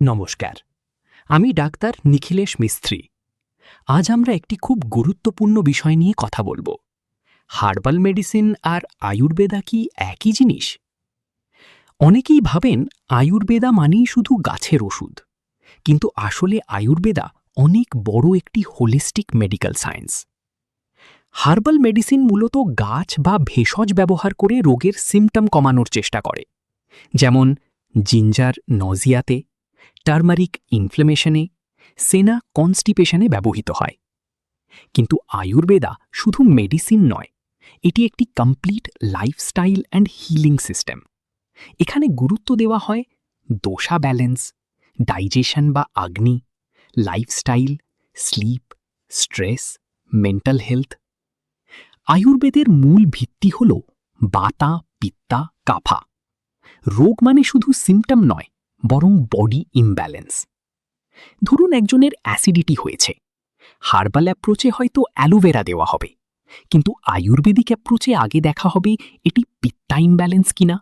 নমস্কার, আমি ডাক্তার নিখিলেশ মিস্ত্রি। আজ আমরা একটি খুব গুরুত্বপূর্ণ বিষয় নিয়ে কথা বলবো। হার্বাল মেডিসিন আর আয়ুর্বেদা কি একই জিনিস? অনেকেই ভাবেন আয়ুর্বেদা মানেই শুধু গাছের ওষুধ, কিন্তু আসলে আয়ুর্বেদা অনেক বড় একটি holistic medical science. Herbal medicine মূলত গাছ বা ভেষজ ব্যবহার করে রোগের সিমটম কমানোর চেষ্টা করে, যেমন জিঞ্জার নজিয়াতে, টার্মারিক ইনফ্লেমেশনে, সেনা কনস্টিপেশনে ব্যবহৃত হয়। কিন্তু আয়ুর্বেদা শুধু মেডিসিন নয়, এটি একটি complete lifestyle and healing system. এখানে গুরুত্ব দেওয়া হয় দোষা ব্যালেন্স, ডাইজেশন বা agni, lifestyle, sleep, stress, mental health. আয়ুর্বেদের মূল ভিত্তি হল বাতা, পিত্তা, কাফা। রোগ মানে শুধু সিমটম নয়, বরং বডি ইমব্যালেন্স। ধরুন একজনের অ্যাসিডিটি হয়েছে, হার্বাল অ্যাপ্রোচে হয়তো অ্যালোভেরা দেওয়া হবে, কিন্তু আয়ুর্বেদিক অ্যাপ্রোচে আগে দেখা হবে এটি পিত্তা ইমব্যালেন্স কিনা,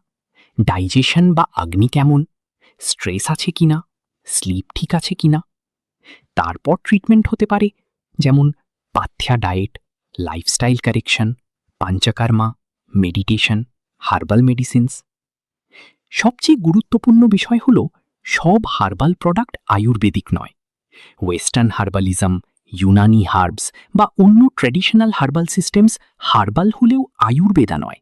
ডাইজেশন বা আগ্নি কেমন, স্ট্রেস আছে কিনা, স্লিপ ঠিক আছে কিনা। তারপর ট্রিটমেন্ট হতে পারে, যেমন pathya diet, lifestyle correction, panchakarma, meditation, herbal medicines. সবচেয়ে গুরুত্বপূর্ণ বিষয় হল সব হার্বাল প্রোডাক্ট আয়ুর্বেদিক নয়। ওয়েস্টার্ন হার্বালিজম, ইউনানি হার্বস বা অন্য ট্র্যাডিশনাল হার্বাল সিস্টেমস হার্বাল হলেও আয়ুর্বেদা নয়।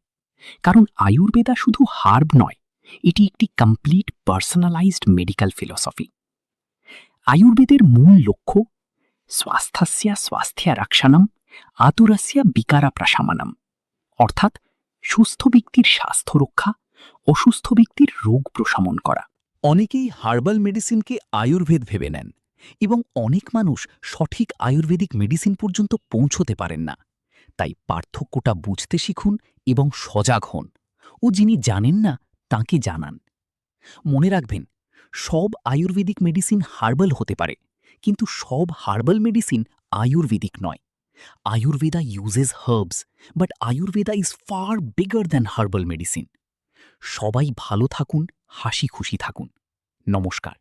কারণ আয়ুর্বেদা শুধু হার্ব নয়, এটি একটি কমপ্লিট পার্সোনালাইজড মেডিকেল ফিলসফি। আয়ুর্বেদের মূল লক্ষ্য স্বাস্থ্যস্য স্বাস্থ্য রক্ষণম, আতুরস্য বিকারা প্রশমনম, অর্থাৎ সুস্থ ব্যক্তির স্বাস্থ্য রক্ষা, অসুস্থ ব্যক্তির রোগ প্রশমন করা। অনেকেই হার্বাল মেডিসিনকে আয়ুর্বেদ ভেবে নেন এবং অনেক মানুষ সঠিক আয়ুর্বেদিক মেডিসিন পর্যন্ত পৌঁছতে পারেন না। তাই পার্থক্যটা বুঝতে শিখুন এবং সজাগ হন, ও যিনি জানেন না তাঁকে জানান। মনে রাখবেন, সব আয়ুর্বেদিক মেডিসিন হার্বাল হতে পারে, কিন্তু সব হার্বাল মেডিসিন আয়ুর্বেদিক নয়। Ayurveda uses herbs, but Ayurveda is far bigger than herbal medicine. সবাই ভালো থাকুন, হাসি খুশি থাকুন। নমস্কার।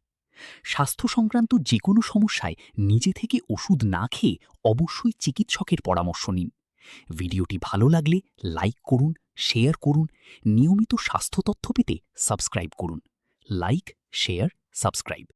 স্বাস্থ্য সংক্রান্ত যে কোনো সমস্যায় নিজে থেকে ওষুধ না খেয়ে অবশ্যই চিকিৎসকের পরামর্শ নিন। ভিডিওটি ভালো লাগলে লাইক করুন, শেয়ার করুন। নিয়মিত স্বাস্থ্য তথ্য পেতে সাবস্ক্রাইব করুন। Like, share, subscribe.